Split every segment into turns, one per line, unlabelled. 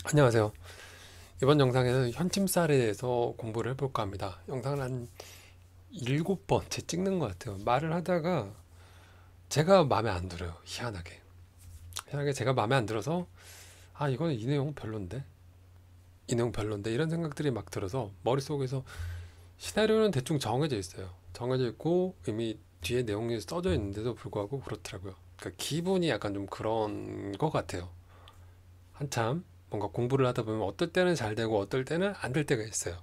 안녕하세요. 이번 영상에는 현침살에 대해서 공부를 해볼까 합니다. 영상을 한 7번째 찍는 것 같아요. 말을 하다가 제가 마음에 안 들어요. 희한하게 제가 마음에 안 들어서 이거는 이 내용 별론데? 이 내용 별론데? 이런 생각들이 막 들어서 머릿속에서 시나리오는 대충 정해져 있어요. 정해져 있고 이미 뒤에 내용이 써져 있는데도 불구하고 그렇더라고요. 그러니까 기분이 약간 좀 그런 것 같아요. 한참 뭔가 공부를 하다 보면 어떨 때는 잘 되고 어떨 때는 안 될 때가 있어요.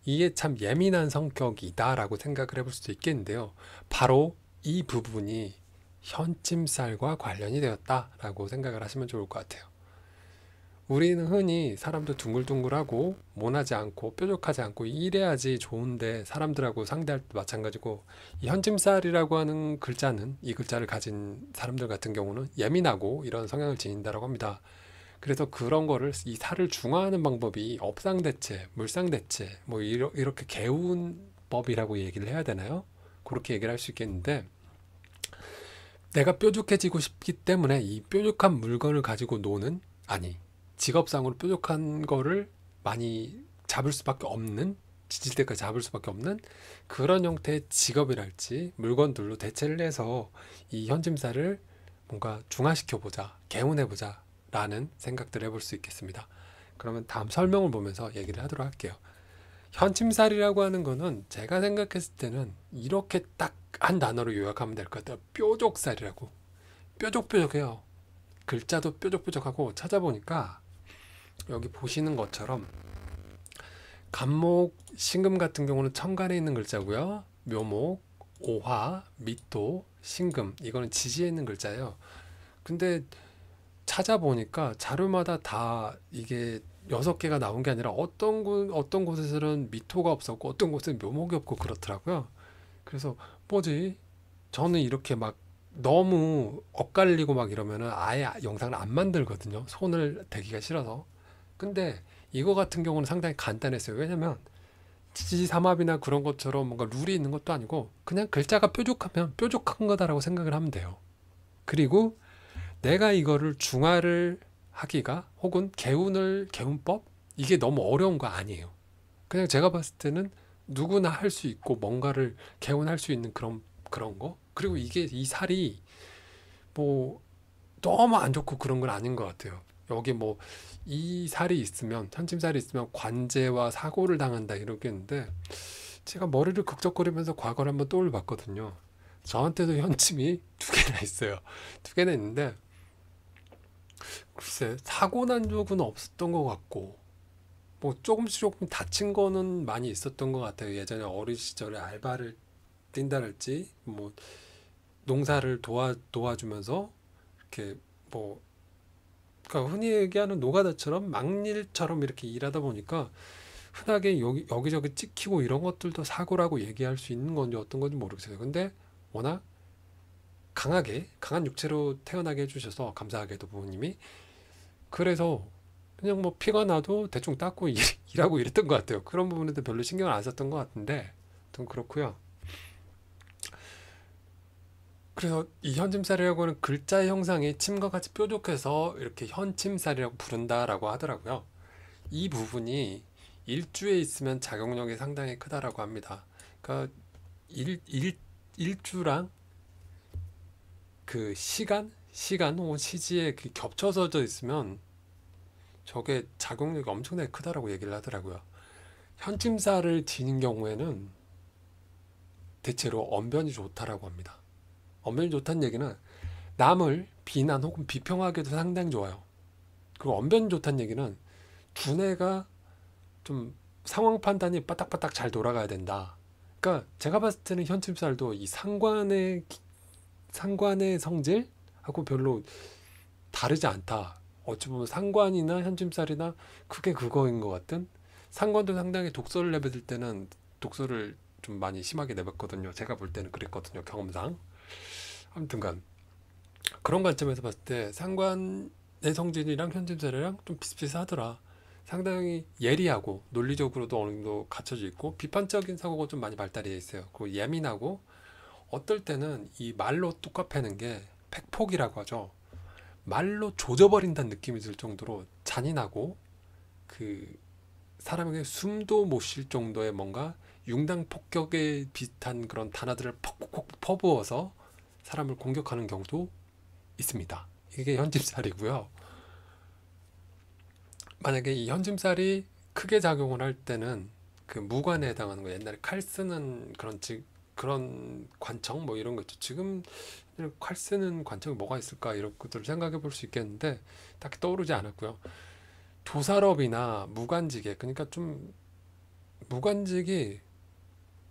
이게 참 예민한 성격이다라고 생각을 해볼 수도 있겠는데요. 바로 이 부분이 현침살과 관련이 되었다라고 생각을 하시면 좋을 것 같아요. 우리는 흔히 사람도 둥글둥글하고 모나지 않고 뾰족하지 않고 이래야지 좋은데 사람들하고 상대할 때 마찬가지고 이 현침살이라고 하는 글자는 이 글자를 가진 사람들 같은 경우는 예민하고 이런 성향을 지닌다라고 합니다. 그래서 그런 거를 이 살을 중화하는 방법이 업상대체, 물상대체 뭐 이렇게 개운 법이라고 얘기를 해야 되나요? 그렇게 얘기를 할 수 있겠는데 내가 뾰족해지고 싶기 때문에 이 뾰족한 물건을 가지고 노는 직업상으로 뾰족한 거를 많이 잡을 수밖에 없는 지칠 때까지 잡을 수밖에 없는 그런 형태의 직업이랄지 물건들로 대체를 해서 이 현짐살을 뭔가 중화시켜 보자, 개운해 보자 라는 생각들을 해볼 수 있겠습니다. 그러면 다음 설명을 보면서 얘기를 하도록 할게요. 현침살이라고 하는 거는 제가 생각했을 때는 이렇게 딱 한 단어로 요약하면 될 것 같아요. 뾰족살이라고. 뾰족뾰족해요. 글자도 뾰족뾰족하고 찾아보니까 여기 보시는 것처럼 간목, 신금 같은 경우는 천간에 있는 글자고요. 묘목, 오화, 미토, 신금 이거는 지지에 있는 글자예요. 근데 찾아보니까 자료마다 다 이게 6개가 나온 게 아니라 어떤 곳에서는 미토가 없었고 어떤 곳은 묘목이 없고 그렇더라고요. 그래서 뭐지? 저는 이렇게 막 너무 엇갈리고 막 이러면은 아예 영상을 안 만들거든요. 손을 대기가 싫어서. 근데 이거 같은 경우는 상당히 간단했어요. 왜냐면 지지삼합이나 그런 것처럼 뭔가 룰이 있는 것도 아니고 그냥 글자가 뾰족하면 뾰족한 거다라고 생각을 하면 돼요. 그리고 내가 이거를 중화를 하기가 혹은 개운법 이게 너무 어려운 거 아니에요. 그냥 제가 봤을 때는 누구나 할 수 있고 뭔가를 개운할 수 있는 그런 거. 그리고 이게 이 살이 뭐 너무 안 좋고 그런 건 아닌 것 같아요. 여기 뭐 이 살이 있으면 현침살이 있으면 관제와 사고를 당한다 이러겠는데 제가 머리를 극적거리면서 과거를 한번 떠올려 봤거든요. 저한테도 현침이 2개나 있어요. 2개나 있는데 글쎄 사고 난 적은 없었던 것 같고 뭐 조금 다친 거는 많이 있었던 것 같아요. 예전에 어린 시절에 알바를 뛴다랄지 뭐 농사를 도와주면서 이렇게 뭐 그러니까 흔히 얘기하는 노가다처럼 막일처럼 이렇게 일하다 보니까 흔하게 여기저기 찍히고 이런 것들도 사고라고 얘기할 수 있는 건지 어떤 건지 모르겠어요. 근데 워낙 강한 육체로 태어나게 해주셔서 감사하게도 부모님이 그래서 그냥 뭐 피가 나도 대충 닦고 일하고 이랬던 것 같아요. 그런 부분에도 별로 신경을 안 썼던 것 같은데 좀 그렇고요. 그래서 이 현침살이라고 하는 글자의 형상이 침과 같이 뾰족해서 이렇게 현침살이라고 부른다라고 하더라고요. 이 부분이 일주에 있으면 작용력이 상당히 크다라고 합니다. 그러니까 일주랑 그 시간 혹은 시지에 겹쳐서 있으면 저게 작용력이 엄청나게 크다라고 얘기를 하더라고요. 현침살을 지닌 경우에는 대체로 언변이 좋다라고 합니다. 언변이 좋다는 얘기는 남을 비난 혹은 비평하기도 상당히 좋아요. 그리고 언변이 좋다는 얘기는 두뇌가 좀 상황 판단이 빠딱빠딱 잘 돌아가야 된다. 그러니까 제가 봤을 때는 현침살도 이 상관의 성질하고 별로 다르지 않다. 어찌 보면 상관이나 현침살이나 그게 그거인 것 같은 상관도 상당히 독서를 내뱉을 때는 독서를 좀 많이 심하게 내뱉거든요. 제가 볼 때는 그랬거든요. 경험상. 아무튼간 그런 관점에서 봤을 때 상관의 성질이랑 현침살이랑 좀 비슷비슷하더라. 상당히 예리하고 논리적으로도 어느 정도 갖춰져 있고 비판적인 사고가 좀 많이 발달해 있어요. 그리고 예민하고 어떨 때는 이 말로 뚝 패는 게 팩폭이라고 하죠. 말로 조져버린다는 느낌이 들 정도로 잔인하고 그 사람에게 숨도 못 쉴 정도의 뭔가 융당 폭격에 비슷한 그런 단어들을 퍽퍽퍽 퍼부어서 사람을 공격하는 경우도 있습니다. 이게 현짐살이고요. 만약에 이 현짐살이 크게 작용을 할 때는 그 무관에 해당하는 거, 옛날에 칼 쓰는 그런 관청 뭐 이런 거 있죠. 지금 칼 쓰는 관청이 뭐가 있을까 이런 것들을 생각해 볼 수 있겠는데 딱히 떠오르지 않았고요. 도살업이나 무관직에, 그러니까 좀 무관직이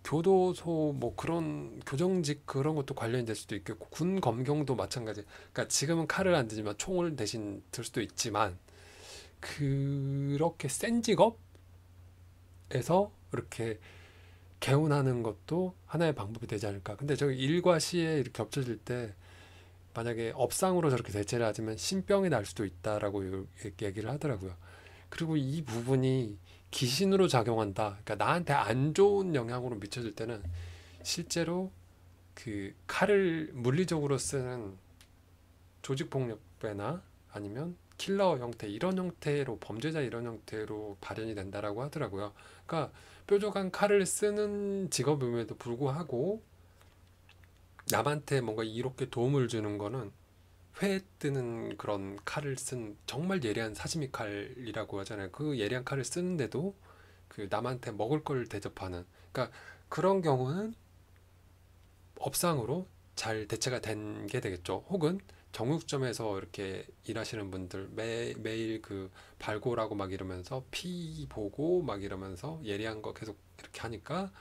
교도소 뭐 그런 교정직 그런 것도 관련이 될 수도 있겠고, 군 검경도 마찬가지. 그러니까 지금은 칼을 안 들지만 총을 대신 들 수도 있지만, 그렇게 센 직업에서 이렇게 개운하는 것도 하나의 방법이 되지 않을까. 근데 저기 일과 시에 이렇게 겹쳐질 때 만약에 업상으로 저렇게 대체를 하지만 신병이 날 수도 있다라고 얘기를 하더라고요. 그리고 이 부분이 기신으로 작용한다. 그러니까 나한테 안 좋은 영향으로 미쳐질 때는 실제로 그 칼을 물리적으로 쓰는 조직폭력배나 아니면 킬러 형태, 이런 형태로, 범죄자 이런 형태로 발현이 된다라고 하더라고요. 그러니까 뾰족한 칼을 쓰는 직업임에도 불구하고 남한테 뭔가 이롭게 도움을 주는 거는 회에 뜨는 그런 칼을 쓴 정말 예리한 사시미 칼이라고 하잖아요. 그 예리한 칼을 쓰는데도 그 남한테 먹을 걸 대접하는, 그러니까 그런 경우는 업상으로 잘 대체가 된 게 되겠죠. 혹은 정육점에서 이렇게 일하시는 분들 매일 그 발골하고 막 이러면서 피 보고 막 이러면서 예리한 거 계속 이렇게 하니까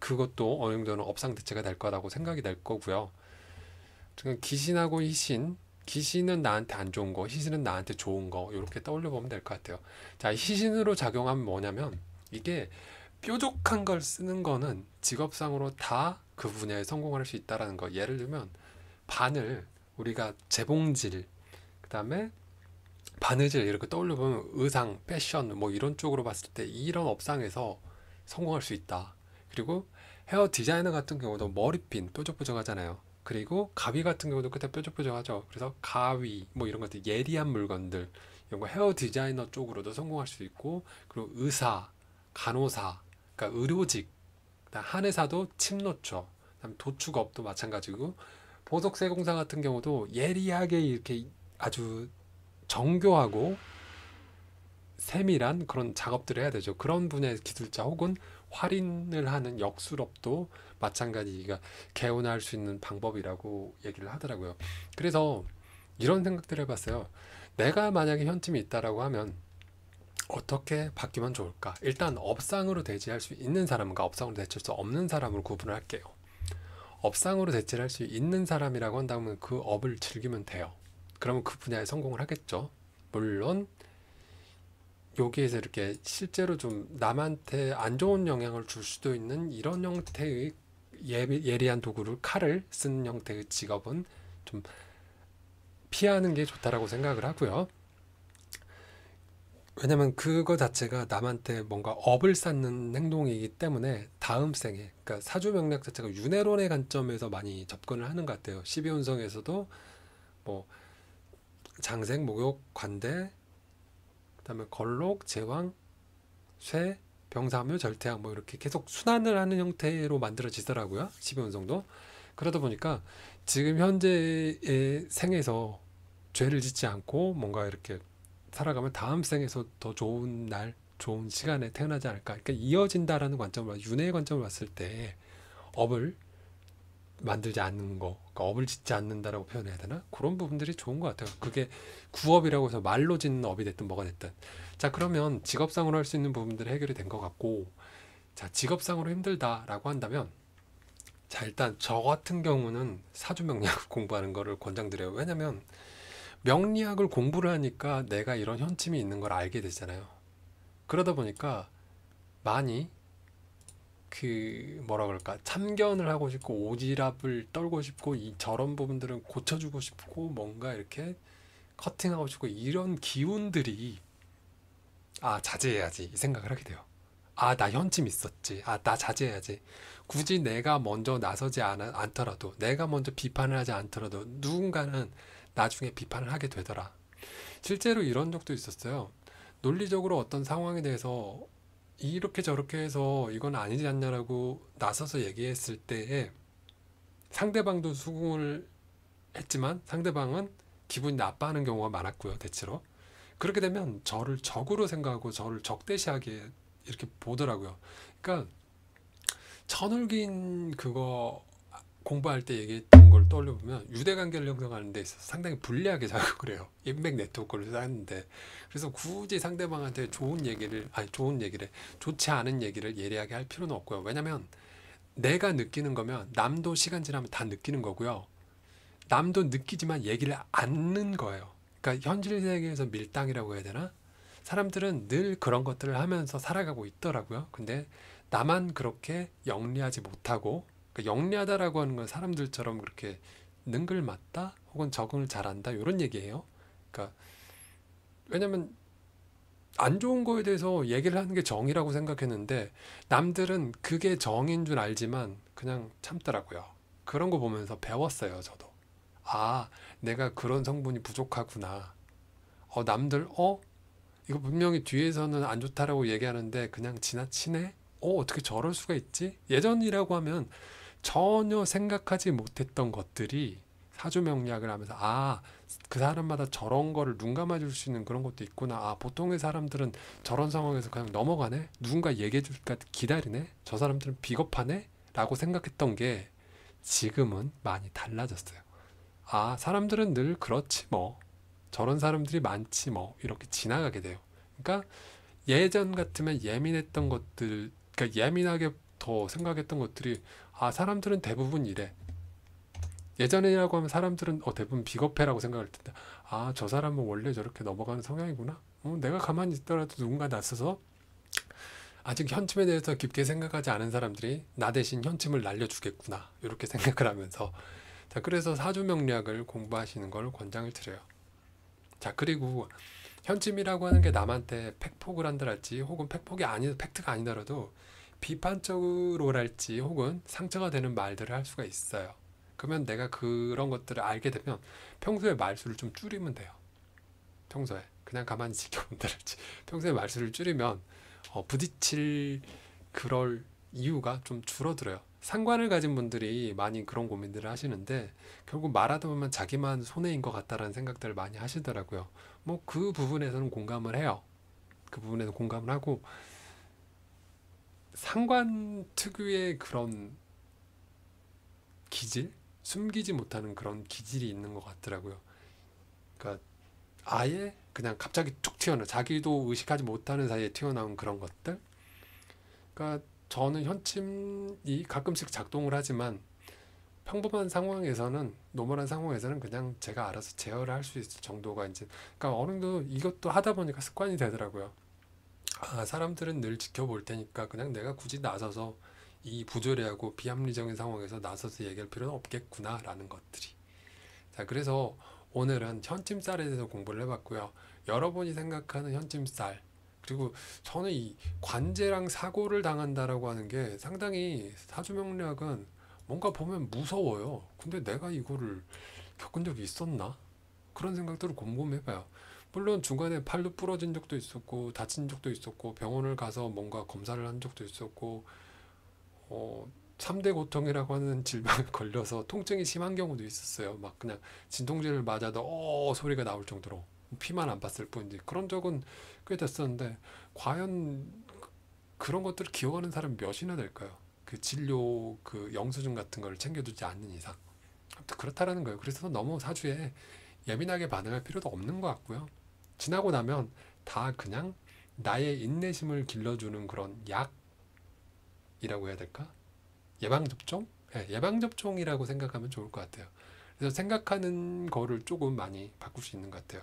그것도 어느 정도는 업상 대체가 될 거라고 생각이 될 거고요. 기신하고 희신, 기신은 나한테 안 좋은 거, 희신은 나한테 좋은 거, 이렇게 떠올려 보면 될 것 같아요. 자, 희신으로 작용하면 뭐냐면, 이게 뾰족한 걸 쓰는 거는 직업상으로 다 그 분야에 성공할 수 있다라는 거. 예를 들면 바늘, 우리가 재봉질, 그다음에 바느질 이렇게 떠올려 보면 의상, 패션 뭐 이런 쪽으로 봤을 때 이런 업상에서 성공할 수 있다. 그리고 헤어 디자이너 같은 경우도 머리핀 뾰족뾰족하잖아요. 그리고 가위 같은 경우도 끝에 뾰족뾰족하죠. 그래서 가위 뭐 이런 것들, 예리한 물건들, 이런 거 헤어 디자이너 쪽으로도 성공할 수 있고, 그리고 의사, 간호사, 그러니까 의료직, 그다음 한의사도 침노초, 그다음 도축업도 마찬가지고, 보석세공사 같은 경우도 예리하게 이렇게 아주 정교하고 세밀한 그런 작업들을 해야 되죠. 그런 분야의 기술자 혹은 활인을 하는 역술업도 마찬가지가 개운할 수 있는 방법이라고 얘기를 하더라고요. 그래서 이런 생각들을 해봤어요. 내가 만약에 현침이 있다라고 하면 어떻게 바뀌면 좋을까? 일단 업상으로 대체할 수 있는 사람과 업상으로 대체할 수 없는 사람으로 구분을 할게요. 업상으로 대체를 할 수 있는 사람이라고 한다면 그 업을 즐기면 돼요. 그러면 그 분야에 성공을 하겠죠. 물론 여기에서 이렇게 실제로 좀 남한테 안 좋은 영향을 줄 수도 있는 이런 형태의 예리한 도구를, 칼을 쓰는 형태의 직업은 좀 피하는 게 좋다라고 생각을 하고요. 왜냐면 그거 자체가 남한테 뭔가 업을 쌓는 행동이기 때문에 다음 생에, 그러니까 사주명략 자체가 윤회론의 관점에서 많이 접근을 하는 것 같아요. 12운성에서도 뭐 장생, 목욕, 관대, 그다음에 걸록, 제왕, 쇠, 병사묘, 절태양 뭐 이렇게 계속 순환을 하는 형태로 만들어지더라고요. 12운성도. 그러다 보니까 지금 현재의 생에서 죄를 짓지 않고 뭔가 이렇게 살아가면 다음 생에서 더 좋은 날, 좋은 시간에 태어나지 않을까. 그러니까 이어진다라는 관점으로, 윤회의 관점을 봤을 때 업을 만들지 않는 거, 그러니까 업을 짓지 않는다라고 표현해야 되나? 그런 부분들이 좋은 것 같아요. 그게 구업이라고 해서 말로 짓는 업이 됐든 뭐가 됐든. 자, 그러면 직업상으로 할 수 있는 부분들이 해결이 된 것 같고, 자, 직업상으로 힘들다라고 한다면, 자, 일단 저 같은 경우는 사주명리학을 공부하는 거를 권장드려요. 왜냐면 명리학을 공부를 하니까 내가 이런 현침이 있는 걸 알게 되잖아요. 그러다 보니까 많이 그 뭐라 그럴까, 참견을 하고 싶고 오지랖을 떨고 싶고 이 저런 부분들은 고쳐주고 싶고 뭔가 이렇게 커팅하고 싶고 이런 기운들이, 아 자제해야지 이 생각을 하게 돼요. 아 나 현침 있었지, 아 나 자제해야지. 굳이 내가 먼저 나서지 않더라도, 내가 먼저 비판을 하지 않더라도 누군가는 나중에 비판을 하게 되더라. 실제로 이런 적도 있었어요. 논리적으로 어떤 상황에 대해서 이렇게 저렇게 해서 이건 아니지 않냐라고 나서서 얘기했을 때에 상대방도 수긍을 했지만 상대방은 기분이 나빠하는 경우가 많았고요, 대체로. 그렇게 되면 저를 적으로 생각하고 저를 적대시하게 이렇게 보더라고요. 그러니까 천울긴 그거 공부할 때 얘기했던 걸 떠올려보면 유대관계를 형성하는 데 있어서 상당히 불리하게 작업을 해요. 인맥 네트워크를 쌓는데. 그래서 굳이 상대방한테 좋은 얘기를, 좋지 않은 얘기를 예리하게 할 필요는 없고요. 왜냐면 내가 느끼는 거면 남도 시간 지나면 다 느끼는 거고요. 남도 느끼지만 얘기를 않는 거예요. 그러니까 현실 세계에서 밀당이라고 해야 되나? 사람들은 늘 그런 것들을 하면서 살아가고 있더라고요. 근데 나만 그렇게 영리하지 못하고, 그러니까 영리하다라고 하는 건 사람들처럼 그렇게 능글맞다 혹은 적응을 잘한다 이런 얘기예요. 그러니까 왜냐면 안 좋은 거에 대해서 얘기를 하는 게 정의라고 생각했는데 남들은 그게 정인 줄 알지만 그냥 참더라고요. 그런 거 보면서 배웠어요, 저도. 아, 내가 그런 성분이 부족하구나. 남들, 이거 분명히 뒤에서는 안 좋다라고 얘기하는데 그냥 지나치네? 어떻게 저럴 수가 있지? 예전이라고 하면 전혀 생각하지 못했던 것들이 사주명리학을 하면서 그 사람마다 저런 거를 눈 감아줄 수 있는 그런 것도 있구나. 보통의 사람들은 저런 상황에서 그냥 넘어가네? 누군가 얘기해 줄까 기다리네? 저 사람들은 비겁하네? 라고 생각했던 게 지금은 많이 달라졌어요. 사람들은 늘 그렇지 뭐. 저런 사람들이 많지 뭐. 이렇게 지나가게 돼요. 그러니까 예전 같으면 예민했던 것들, 그러니까 예민하게 더 생각했던 것들이 사람들은 대부분 이래. 예전이라고 하면 사람들은 대부분 비겁해라고 생각할 텐데 저 사람은 원래 저렇게 넘어가는 성향이구나. 내가 가만히 있더라도 누군가 나서서 아직 현침에 대해서 깊게 생각하지 않은 사람들이 나 대신 현침을 날려주겠구나. 이렇게 생각을 하면서 자, 그래서 사주명리학을 공부하시는 걸 권장을 드려요. 자, 그리고 현침이라고 하는 게 남한테 팩폭을 한다랄지 혹은 팩트가 아니더라도 비판적으로랄지 혹은 상처가 되는 말들을 할 수가 있어요. 그러면 내가 그런 것들을 알게 되면 평소에 말수를 좀 줄이면 돼요. 평소에 그냥 가만히 지켜본다랄지 평소에 말수를 줄이면 부딪힐 그럴 이유가 좀 줄어들어요. 상관을 가진 분들이 많이 그런 고민들을 하시는데 결국 말하다 보면 자기만 손해인 것 같다라는 생각들을 많이 하시더라고요. 뭐 그 부분에서는 공감을 해요. 그 부분에서 공감을 하고 상관 특유의 그런 기질? 숨기지 못하는 그런 기질이 있는 것 같더라고요. 그러니까 아예 그냥 갑자기 툭 튀어나와 자기도 의식하지 못하는 사이에 튀어나온 그런 것들. 그러니까 저는 현침이 가끔씩 작동을 하지만 평범한 상황에서는 노멀한 상황에서는 그냥 제가 알아서 제어를 할 수 있을 정도가 이제 그러니까 어느 정도 이것도 하다 보니까 습관이 되더라고요. 사람들은 늘 지켜볼 테니까 그냥 내가 굳이 나서서 이 부조리하고 비합리적인 상황에서 나서서 얘기할 필요는 없겠구나라는 것들이. 자, 그래서 오늘은 현침살에 대해서 공부를 해봤고요. 여러분이 생각하는 현침살, 그리고 저는 이 관제랑 사고를 당한다라고 하는 게 상당히 사주명리학은 뭔가 보면 무서워요. 근데 내가 이거를 겪은 적이 있었나? 그런 생각들을 곰곰해봐요. 물론 중간에 팔도 부러진 적도 있었고 다친 적도 있었고 병원을 가서 뭔가 검사를 한 적도 있었고 3대 고통이라고 하는 질병에 걸려서 통증이 심한 경우도 있었어요. 막 그냥 진통제를 맞아도 소리가 나올 정도로 피만 안 봤을 뿐이지 그런 적은 꽤 됐었는데 과연 그런 것들을 기억하는 사람이 몇이나 될까요? 그 진료 그 영수증 같은 걸 챙겨두지 않는 이상 아무튼 그렇다라는 거예요. 그래서 너무 사주에 예민하게 반응할 필요도 없는 것 같고요. 지나고 나면 다 그냥 나의 인내심을 길러주는 그런 약이라고 해야 될까? 예방접종? 네, 예방접종이라고 생각하면 좋을 것 같아요. 그래서 생각하는 거를 조금 많이 바꿀 수 있는 것 같아요.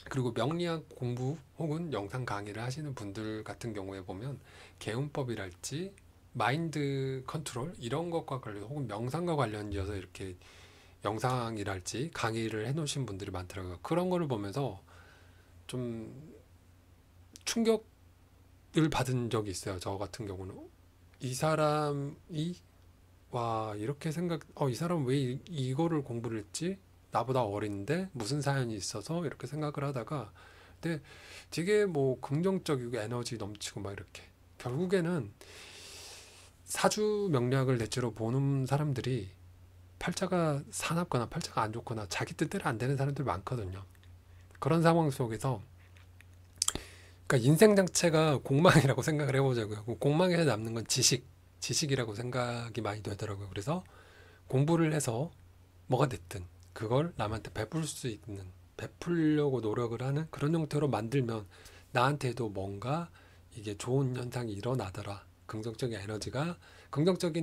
그리고 명리학 공부 혹은 영상 강의를 하시는 분들 같은 경우에 보면 개운법이랄지 마인드 컨트롤 이런 것과 관련 혹은 명상과 관련이어서 이렇게 영상이랄지 강의를 해놓으신 분들이 많더라고요. 그런 거를 보면서 좀 충격을 받은 적이 있어요. 저 같은 경우는 이 사람이 이렇게 이 사람 왜 이거를 공부를 했지? 나보다 어린데 무슨 사연이 있어서 이렇게 생각을 하다가 근데 되게 뭐 긍정적이고 에너지 넘치고 막 이렇게 결국에는 사주 명략을 대체로 보는 사람들이 팔자가 사납거나 팔자가 안 좋거나 자기 뜻대로 안 되는 사람들 많거든요. 그런 상황 속에서 그러니까 인생 자체가 공망이라고 생각을 해보자고요. 그 공망에서 남는 건 지식이라고 생각이 많이 되더라고요. 그래서 공부를 해서 뭐가 됐든 그걸 남한테 베풀 수 있는, 베풀려고 노력을 하는 그런 형태로 만들면 나한테도 뭔가 이게 좋은 현상이 일어나더라. 긍정적인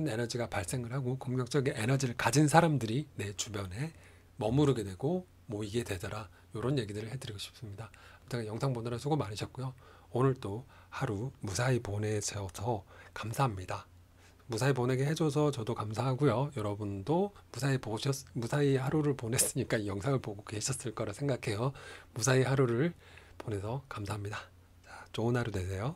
에너지가 발생을 하고 긍정적인 에너지를 가진 사람들이 내 주변에 머무르게 되고 모이게 되더라. 이런 얘기들을 해드리고 싶습니다. 아무튼 영상 보느라 수고 많으셨고요. 오늘 또 하루 무사히 보내셔서 감사합니다. 무사히 보내게 해줘서 저도 감사하고요. 여러분도 무사히 하루를 보냈으니까 이 영상을 보고 계셨을 거라 생각해요. 무사히 하루를 보내서 감사합니다. 자, 좋은 하루 되세요.